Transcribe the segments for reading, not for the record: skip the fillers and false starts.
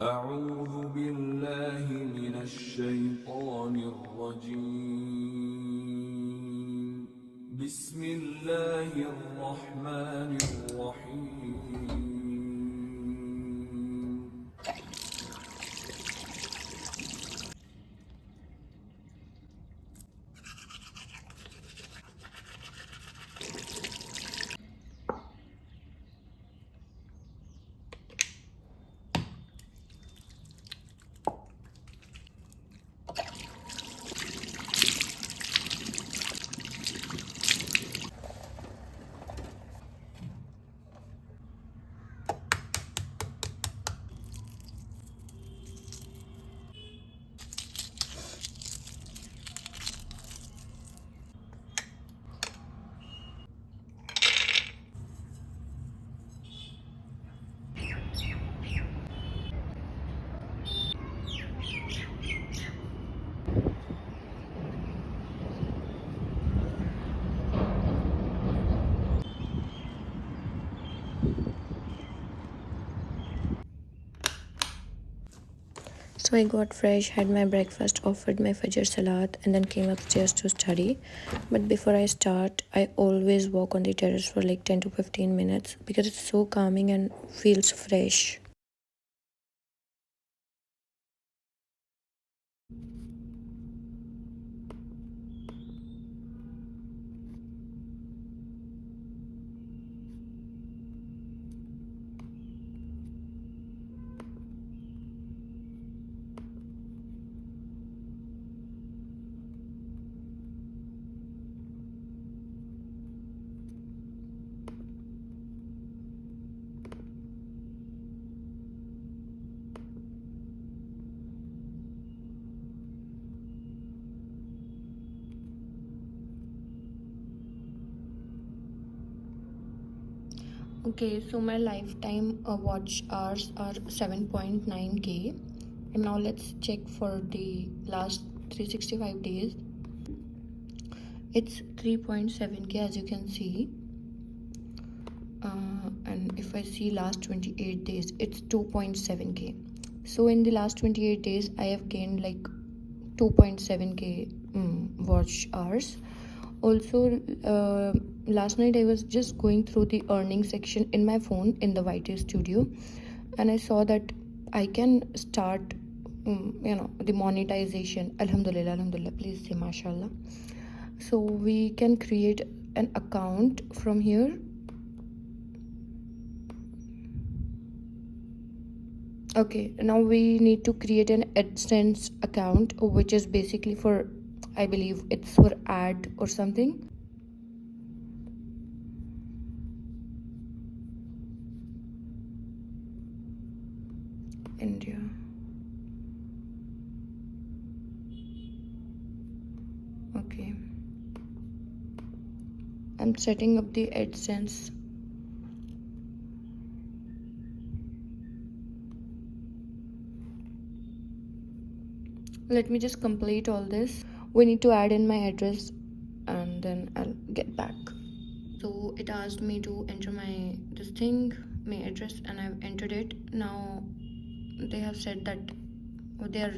أعوذ بالله من الشيطان الرجيم بسم الله الرحمن الرحيم. So I got fresh, had my breakfast, offered my Fajr Salat, and then came upstairs to study. But before I start, I always walk on the terrace for like 10 to 15 minutes because it's so calming and feels fresh. Okay, so my lifetime watch hours are 7.9k. And now let's check for the last 365 days. It's 3.7k as you can see. And if I see last 28 days, it's 2.7k. So in the last 28 days, I have gained like 2.7k watch hours. Also, last night I was just going through the earnings section in my phone in the YT Studio, and I saw that I can start, the monetization. Alhamdulillah, Alhamdulillah. Please say mashallah. So we can create an account from here. Okay, now we need to create an AdSense account, which is basically for, I believe it's for ad or something. India. Okay. I'm setting up the AdSense. Let me just complete all this. We need to add in my address and then I'll get back. So it asked me to enter this thing, my address, and I've entered it. Now they have said that they are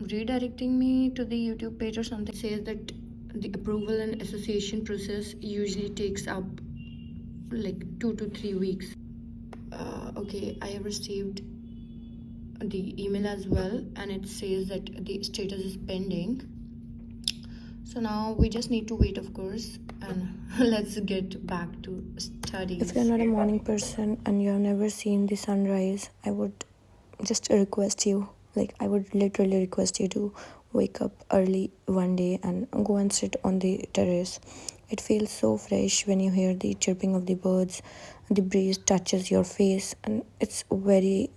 redirecting me to the YouTube page or something. It says that the approval and association process usually takes up like 2 to 3 weeks. Okay, I have received the email as well, and it says that the status is pending. So now we just need to wait, of course, and let's get back to studies. If you're not a morning person and you have never seen the sunrise, I would just request you, like I would literally request you to wake up early one day and go and sit on the terrace. It feels so fresh when you hear the chirping of the birds, the breeze touches your face, and it's very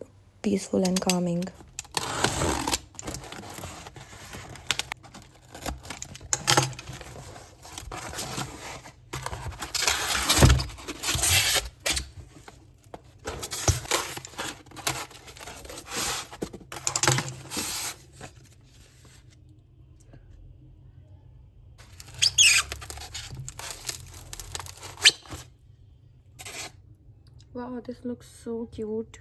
peaceful and calming. Wow, this looks so cute.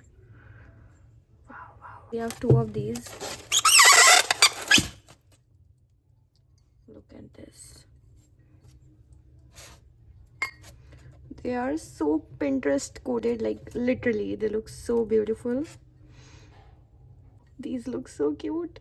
Wow, wow, We have two of these. Look at this. They are so Pinterest coded, like literally they look so beautiful. These look so cute.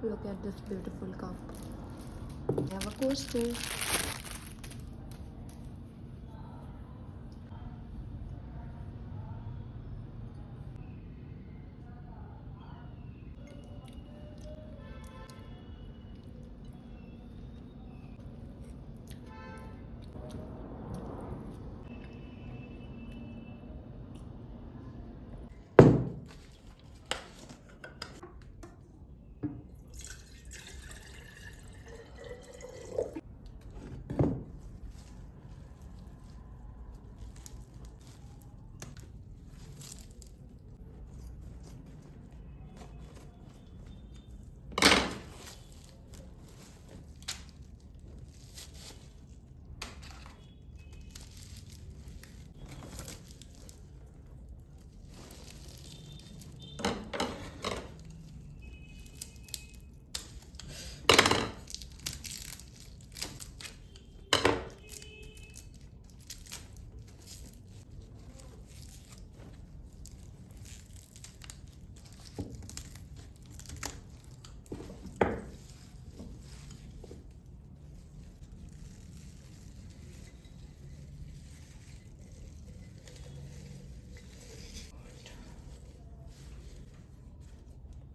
Look at this beautiful cup. I have a coaster.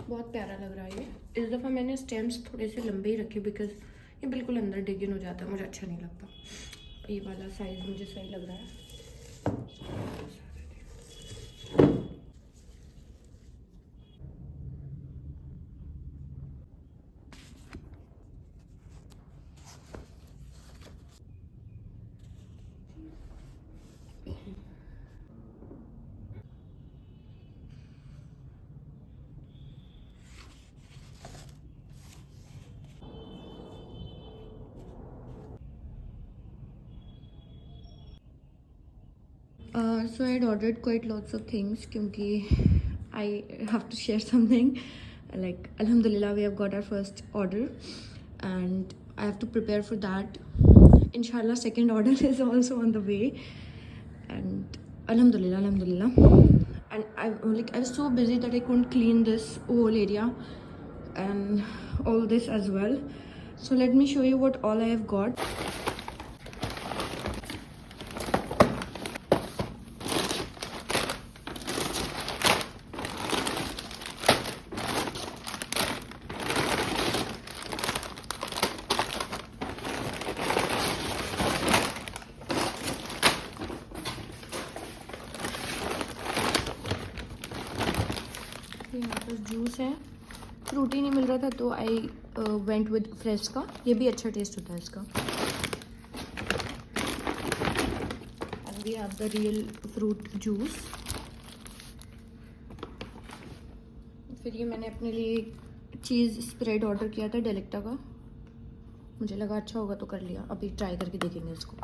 बहुत प्यारा लग रहा है ये। इस दफ़ा मैंने stems थोड़े से लंबे ही रखे बिकॉज ये बिल्कुल अंदर डिग इन हो जाता है, मुझे अच्छा नहीं लगता। ये वाला साइज़ मुझे सही लग रहा है। So I had ordered quite lots of things क्योंकि I have to share something. Like Alhamdulillah, we have got our first order, and I have to prepare for that. Inshallah, second order is also on the way, and Alhamdulillah. And I was so busy that I couldn't clean this whole area and all this as well. So let me show you what all I have got. यहाँ पर juice है, Frooti नहीं मिल रहा था तो I went with fresh का, ये भी अच्छा टेस्ट होता है इसका। And we have the real fruit juice. फिर ये मैंने अपने लिए चीज़ स्प्रेड ऑर्डर किया था डेलेक्टा का, मुझे लगा अच्छा होगा तो कर लिया, अभी ट्राई करके देखेंगे इसको।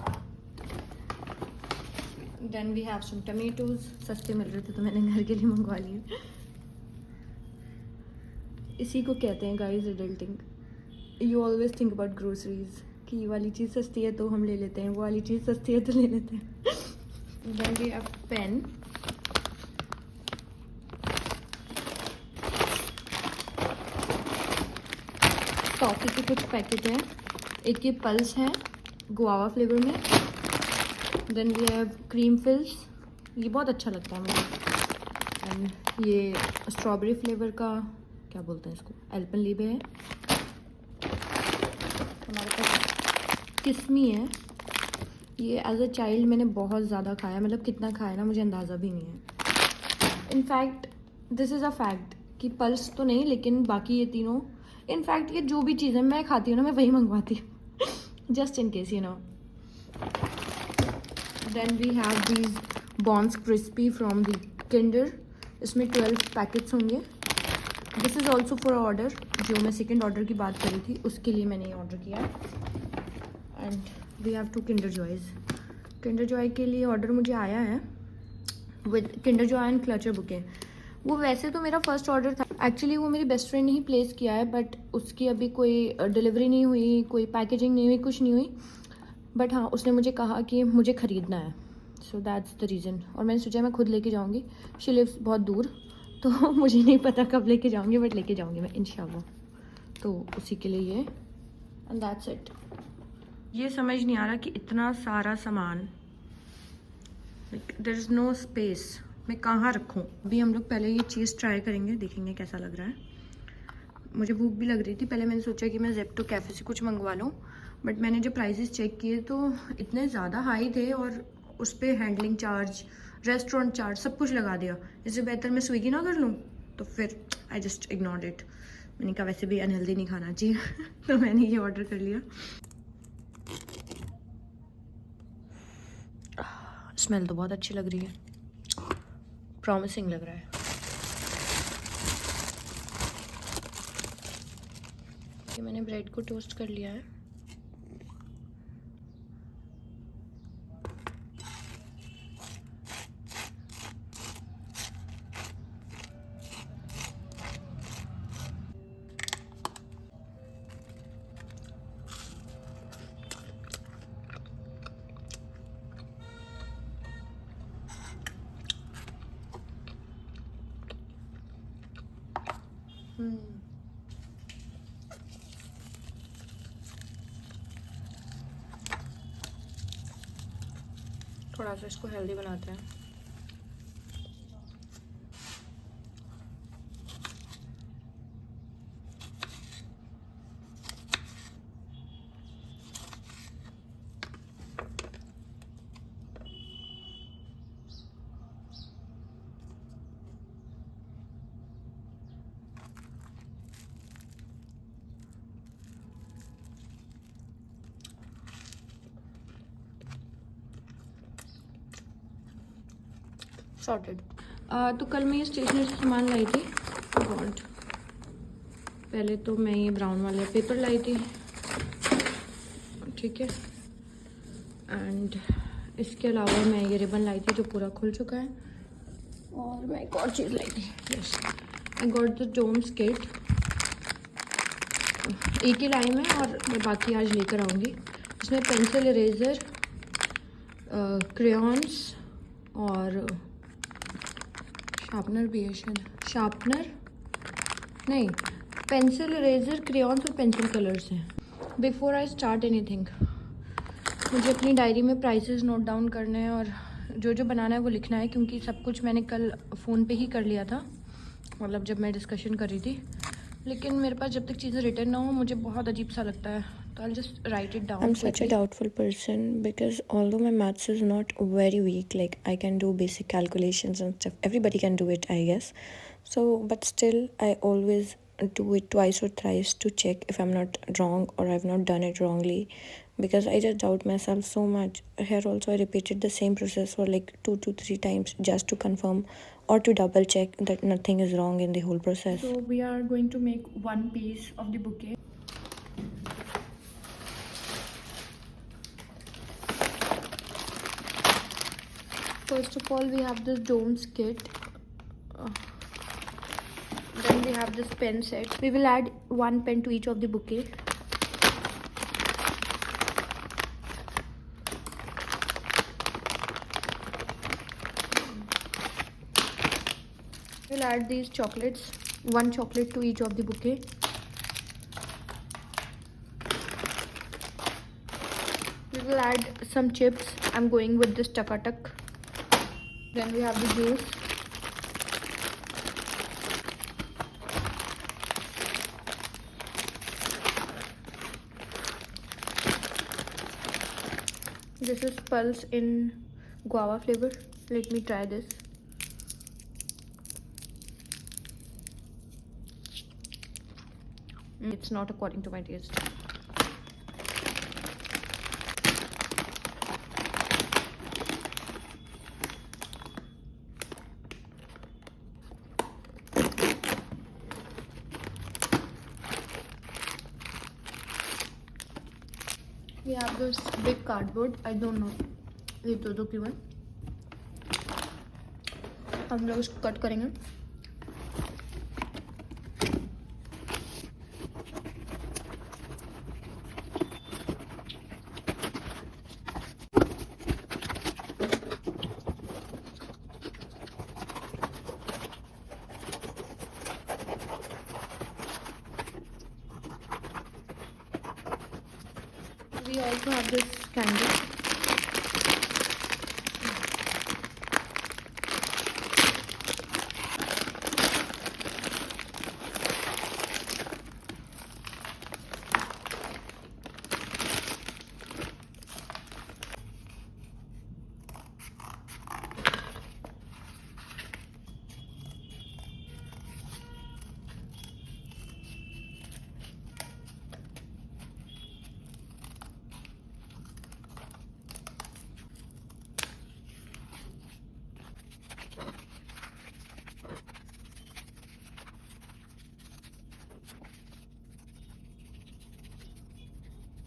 Then we have some tomatoes, सस्ते मिल रहे थे तो मैंने घर के लिए मंगवा लिए। इसी को कहते हैं guys adulting. You always think about groceries कि ये वाली चीज़ सस्ती है तो हम ले लेते हैं, वो वाली चीज़ सस्ती है तो ले लेते हैं। Then we have pen, toffee के कुछ पैकेट हैं, एक ये पल्स है गुआवा फ्लेवर में। Then we have cream fills, ये बहुत अच्छा लगता है मुझे। एंड ये स्ट्रॉबेरी फ्लेवर का क्या बोलते हैं इसको, एल्पेनलीबे है। हमारे पास किस्मी है, ये एज अ चाइल्ड मैंने बहुत ज़्यादा खाया, मतलब कितना खाया ना मुझे अंदाज़ा भी नहीं है। In fact this is a fact कि पल्स तो नहीं लेकिन बाकी ये तीनों, इनफैक्ट ये जो भी चीज़ें मैं खाती हूँ ना मैं वही मंगवाती हूँ just in case you know. Then we have these bons crispy from the Kinder, इसमें 12 पैकेट्स होंगे। This is also for order, जो मैं सेकेंड ऑर्डर की बात करी थी उसके लिए मैंने ये ऑर्डर किया है। And we have 2 Kinder Joys. Kinder Joy के लिए ऑर्डर मुझे आया है with Kinder Joy and clutcher bouquet. वो वैसे तो मेरा फर्स्ट ऑर्डर था, एक्चुअली वो मेरी बेस्ट फ्रेंड ने ही प्लेस किया है, बट उसकी अभी कोई डिलीवरी नहीं हुई, कोई पैकेजिंग नहीं हुई, कुछ नहीं हुई। बट हाँ, उसने मुझे कहा कि मुझे ख़रीदना है, सो दैट्स द रीज़न। और मैंने सोचा मैं खुद लेके जाऊँगी, शी लिव्स बहुत दूर, तो मुझे नहीं पता कब लेके जाऊँगी, बट लेके जाऊँगी मैं इंशाल्लाह। तो उसी के लिए ये, एंड दैट्स इट। ये समझ नहीं आ रहा कि इतना सारा सामान, देयर इज़ नो स्पेस, मैं कहाँ रखूँ। अभी हम लोग पहले ये चीज़ ट्राई करेंगे, देखेंगे कैसा लग रहा है। मुझे भूख भी लग रही थी, पहले मैंने सोचा कि मैं ज़ेप्टो कैफ़े से कुछ मंगवा लूँ, बट मैंने जब प्राइसेस चेक किए तो इतने ज़्यादा हाई थे, और उस पर हैंडलिंग चार्ज, रेस्टोरेंट चार्ज, सब कुछ लगा दिया। इससे बेहतर मैं स्विगी ना कर लूँ, तो फिर आई जस्ट इग्नोर्ड इट। मैंने कहा वैसे भी अनहेल्दी नहीं खाना चाहिए तो मैंने ये ऑर्डर कर लिया। स्मेल तो बहुत अच्छी लग रही है, प्रॉमिसिंग लग रहा है। ये मैंने ब्रेड को टोस्ट कर लिया है। थोड़ा सा इसको हेल्दी बनाते हैं। सॉर्टेड। तो कल मैं ये स्टेशनरी से सामान लाई थी, गॉड। पहले तो मैं ये ब्राउन वाला पेपर लाई थी, ठीक है। एंड इसके अलावा मैं ये रिबन लाई थी जो पूरा खुल चुका है, और मैं एक और चीज़ लाई थी। Yes, I got the Doms kit. एक ही लाई में और मैं बाकी आज लेकर आऊँगी। इसमें पेंसिल, इरेज़र, क्रेयॉन्स और शार्पनर भी है शायद। शार्पनर नहीं, पेंसिल, इरेज़र, क्रेयॉन्स और पेंसिल कलर्स हैं। बिफोर आई स्टार्ट एनीथिंग मुझे अपनी डायरी में प्राइसेस नोट डाउन करने हैं और जो जो बनाना है वो लिखना है, क्योंकि सब कुछ मैंने कल फ़ोन पे ही कर लिया था, मतलब जब मैं डिस्कशन कर रही थी। लेकिन मेरे पास जब तक चीज़ें रिटर्न ना हो मुझे बहुत अजीब सा लगता है, तो I just right it down. I'm such a doubtful person because although my maths is not very weak, like I can do basic calculations and stuff. Everybody can do it, I guess. So, but still, I always do it twice or thrice to check if I'm not wrong or I've not done it wrongly, because I just doubt myself so much. Here also, I repeated the same process for like 2 to 3 times just to confirm or to double check that nothing is wrong in the whole process. So we are going to make one piece of the bouquet. First of all, we have this domes kit. Then we have this pen set. We will add one pen to each of the bouquet. We'll add these chocolates, one chocolate to each of the bouquet. We will add some chips. I'm going with this Tuck. Then we have the juice. This is Pulse in guava flavor. Let me try this. It's not according to my taste. We have this big cardboard. I don't know ये दो क्यों है। हम लोग इसको cut करेंगे। We also have this candle.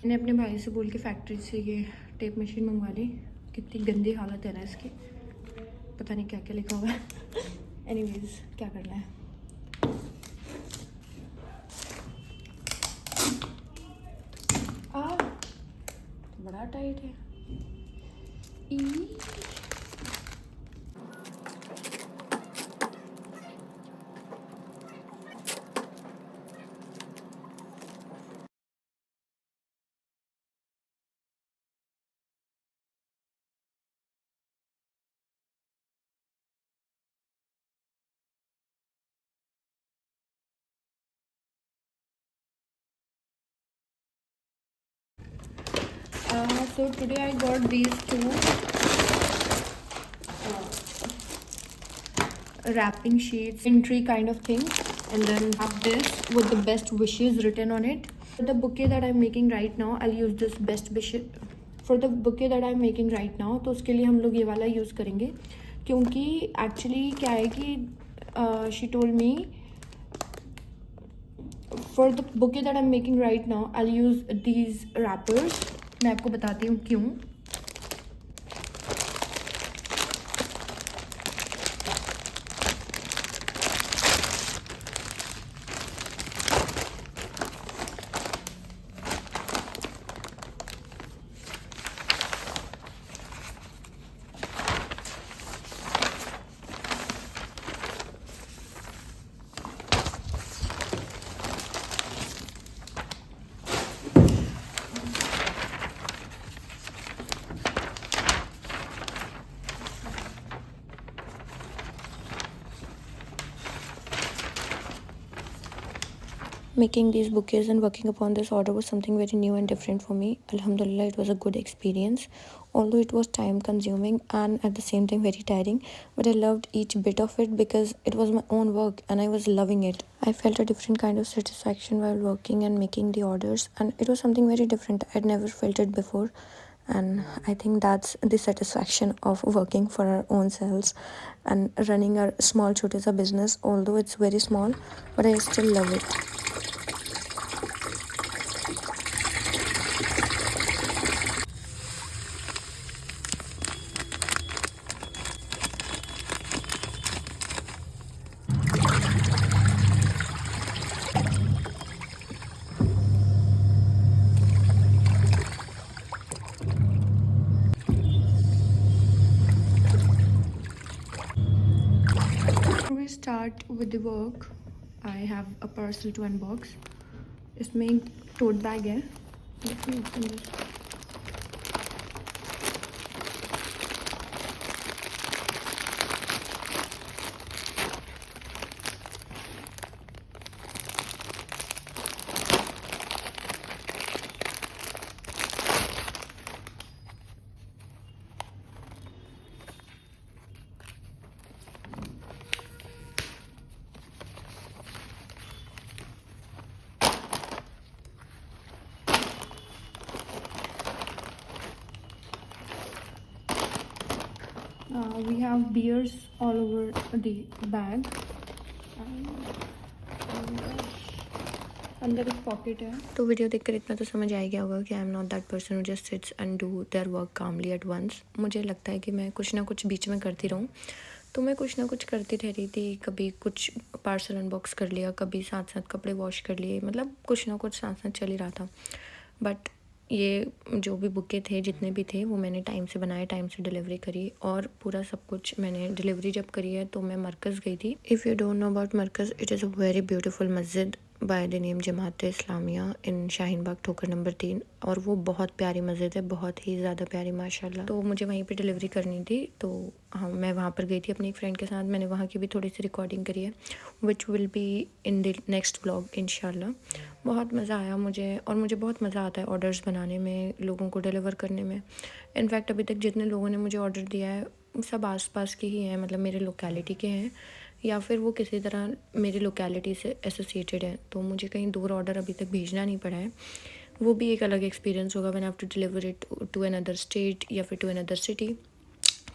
मैंने अपने भाई से बोल के फैक्ट्री से ये टेप मशीन मंगवा ली। कितनी गंदी हालत है ना इसकी, पता नहीं क्या क्या लिखा हुआ है। एनीवेज, क्या करना है। बड़ा टाइट है। So today I got these two wrapping sheets, entry kind of thing, and then have this with the best wishes written on it. For the bouquet that I'm making right now, I'll use this best wishes. For the bouquet that I'm making right now, तो उसके लिए हम लोग ये वाला use करेंगे, क्योंकि actually क्या है कि she told me for the bouquet that I'm making right now, I'll use these wrappers. मैं आपको बताती हूँ क्यों। Making these bouquets and working upon this order was something very new and different for me. Alhamdulillah, it was a good experience. Although it was time consuming and at the same time very tiring, but I loved each bit of it because it was my own work and I was loving it. I felt a different kind of satisfaction while working and making the orders, and it was something very different. I'd never felt it before. And I think that's the satisfaction of working for our own selves and running our small छोटे सा business. Although it's very small, but I still love it. Before we start with the work, I have a parcel to unbox. इसमें एक tote bag है. Let me open this. We have beers all over the bag. अंदर एक pocket है. तो video देखकर इतना तो समझ आ गया होगा कि I am not that person who just sits and do their work calmly at once. मुझे लगता है कि मैं कुछ ना कुछ बीच में करती रहूँ, तो मैं कुछ ना कुछ करती रह रही थी. कभी कुछ पार्सल अनबॉक्स कर लिया, कभी साथ साथ कपड़े वॉश कर लिए, मतलब कुछ ना कुछ साथ साथ चल ही रहा था. बट ये जो भी बुके थे, जितने भी थे, वो मैंने टाइम से बनाए, टाइम से डिलीवरी करी. और पूरा सब कुछ मैंने डिलीवरी जब करी है तो मैं मरकज़ गई थी. If you don't know about Markaz, it is a very beautiful masjid by the name Jamat Islamia in Shaheen Bagh Thokar number 3. और वो बहुत प्यारी मस्जिद है, बहुत ही ज़्यादा प्यारी माशाल्लाह. तो मुझे वहीं पे डिलीवरी करनी थी, तो हाँ, मैं वहाँ पर गई थी अपनी एक फ्रेंड के साथ. मैंने वहाँ की भी थोड़ी सी रिकॉर्डिंग करी है, which will be in the next vlog इंशाल्लाह. बहुत मज़ा आया मुझे, और मुझे बहुत मज़ा आता है ऑर्डर्स बनाने में, लोगों को डिलीवर करने में. इनफैक्ट अभी तक जितने लोगों ने मुझे ऑर्डर दिया है सब आसपास के ही हैं, मतलब मेरे लोकेलिटी के हैं, या फिर वो किसी तरह मेरी लोकेलिटी से एसोसिएटेड है. तो मुझे कहीं दूर ऑर्डर अभी तक भेजना नहीं पड़ा है. वो भी एक अलग एक्सपीरियंस होगा when I have to deliver it to another state या फिर टू अनदर सिटी.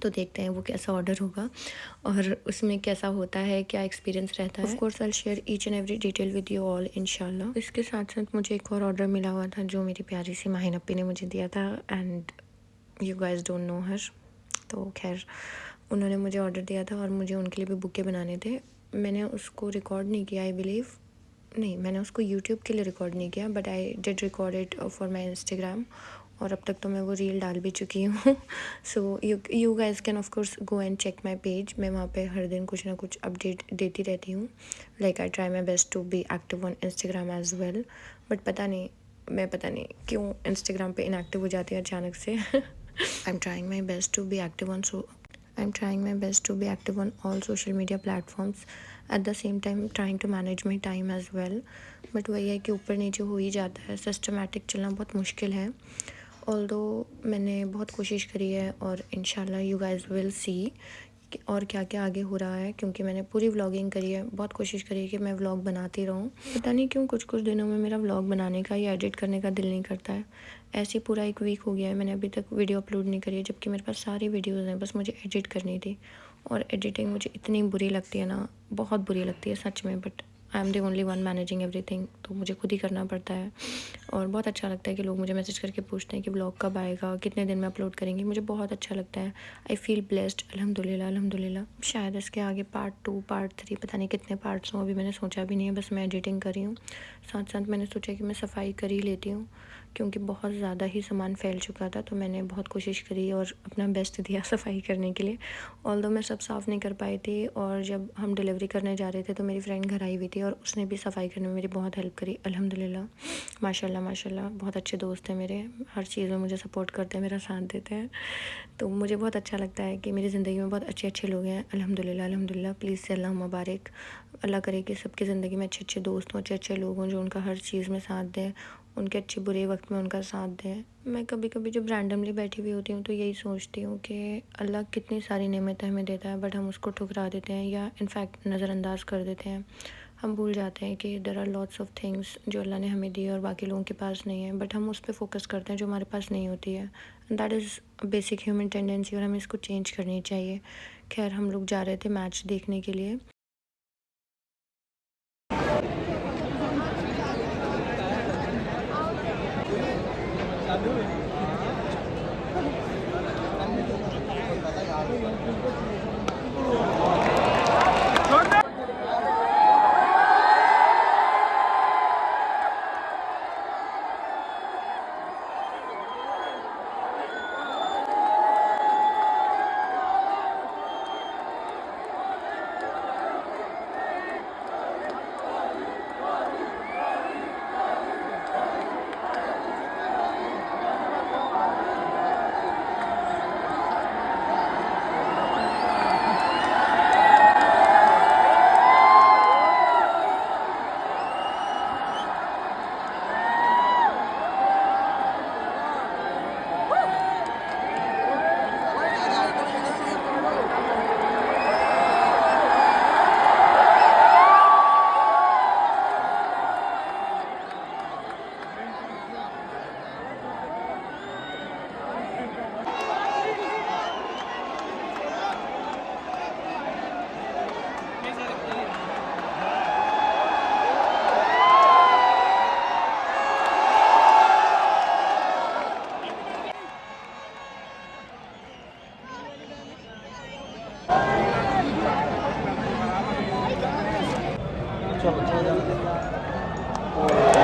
तो देखते हैं वो कैसा ऑर्डर होगा और उसमें कैसा होता है, क्या एक्सपीरियंस रहता है. Of course I will share each and every detail with you all इंशाल्लाह. इसके साथ साथ मुझे एक और ऑर्डर मिला हुआ था जो मेरी प्यारी सी माहिन अपी ने मुझे दिया था, and you guys don't know her. तो खैर, उन्होंने मुझे ऑर्डर दिया था और मुझे उनके लिए भी बुके बनाने थे. मैंने उसको रिकॉर्ड नहीं किया, आई बिलीव. नहीं, मैंने उसको यूट्यूब के लिए रिकॉर्ड नहीं किया, but I did record it for my Instagram. और अब तक तो मैं वो रील डाल भी चुकी हूँ. So you guys can of course go and check my page. मैं वहाँ पे हर दिन कुछ ना कुछ अपडेट देती रहती हूँ. Like I try my best to be active on Instagram as well. But पता नहीं क्यों इंस्टाग्राम पे इनएक्टिव हो जाती है अचानक से. I am trying my best to be active on I'm trying my best to be active on all social media platforms. At the same time trying to manage my time as well. But वही है कि ऊपर नीचे हो ही जाता है. Systematic चलना बहुत मुश्किल है. Although मैंने बहुत कोशिश करी है, और इंशाल्लाह you guys will see और क्या क्या आगे हो रहा है, क्योंकि मैंने पूरी व्लॉगिंग करी है. बहुत कोशिश करी है कि मैं व्लॉग बनाती रहूँ. पता नहीं क्यों कुछ दिनों में मेरा व्लॉग बनाने का या एडिट करने का दिल नहीं करता है. ऐसे पूरा एक वीक हो गया है, मैंने अभी तक वीडियो अपलोड नहीं करी है, जबकि मेरे पास सारी वीडियोज़ हैं, बस मुझे एडिट करनी थी. और एडिटिंग मुझे इतनी बुरी लगती है ना, बहुत बुरी लगती है सच में. But I am the only one managing everything, तो मुझे खुद ही करना पड़ता है. और बहुत अच्छा लगता है कि लोग मुझे मैसेज करके पूछते हैं कि ब्लॉग कब आएगा, कितने दिन में अपलोड करेंगे. मुझे बहुत अच्छा लगता है. I feel blessed. अल्हम्दुलिल्लाह. शायद इसके आगे पार्ट 2 पार्ट 3 पता नहीं कितने पार्ट्स हों, अभी मैंने सोचा भी नहीं है. बस मैं एडिटिंग कर रही हूँ, साथ साथ मैंने सोचा कि मैं सफाई कर ही लेती हूँ, क्योंकि बहुत ज़्यादा ही सामान फैल चुका था। तो मैंने बहुत कोशिश करी और अपना बेस्ट दिया सफाई करने के लिए। ऑल्दो मैं सब साफ़ नहीं कर पाई थी, और जब हम डिलीवरी करने जा रहे थे तो मेरी फ्रेंड घर आई हुई थी और उसने भी सफाई करने में मेरी बहुत हेल्प करी। अल्हम्दुलिल्लाह, माशाल्लाह माशाल्लाह, बहुत अच्छे दोस्त हैं मेरे, हर चीज़ में मुझे सपोर्ट करते हैं, मेरा साथ देते हैं। तो मुझे बहुत अच्छा लगता है कि मेरी ज़िंदगी में बहुत अच्छे अच्छे लोग हैं। अल्हम्दुलिल्लाह अल्हम्दुलिल्लाह, प्लीज़ से अल्लाह मुबारक। अल्लाह करे कि सबकी ज़िंदगी में अच्छे अच्छे दोस्त हों, अच्छे अच्छे लोग हों जो उनका हर चीज़ में साथ दें, उनके अच्छे बुरे वक्त में उनका साथ दें। मैं कभी कभी जब रैंडमली बैठी हुई होती हूँ तो यही सोचती हूँ कि अल्लाह कितनी सारी नेमतें हमें देता है, बट हम उसको ठुकरा देते हैं या इनफैक्ट नज़रअंदाज कर देते हैं। हम भूल जाते हैं कि there are lots of things जो अल्लाह ने हमें दी है और बाकी लोगों के पास नहीं है, बट हम उस पर फोकस करते हैं जो हमारे पास नहीं होती है। That is basic human tendency, और हमें इसको चेंज करनी चाहिए। खैर, हम लोग जा रहे थे मैच देखने के लिए। चलो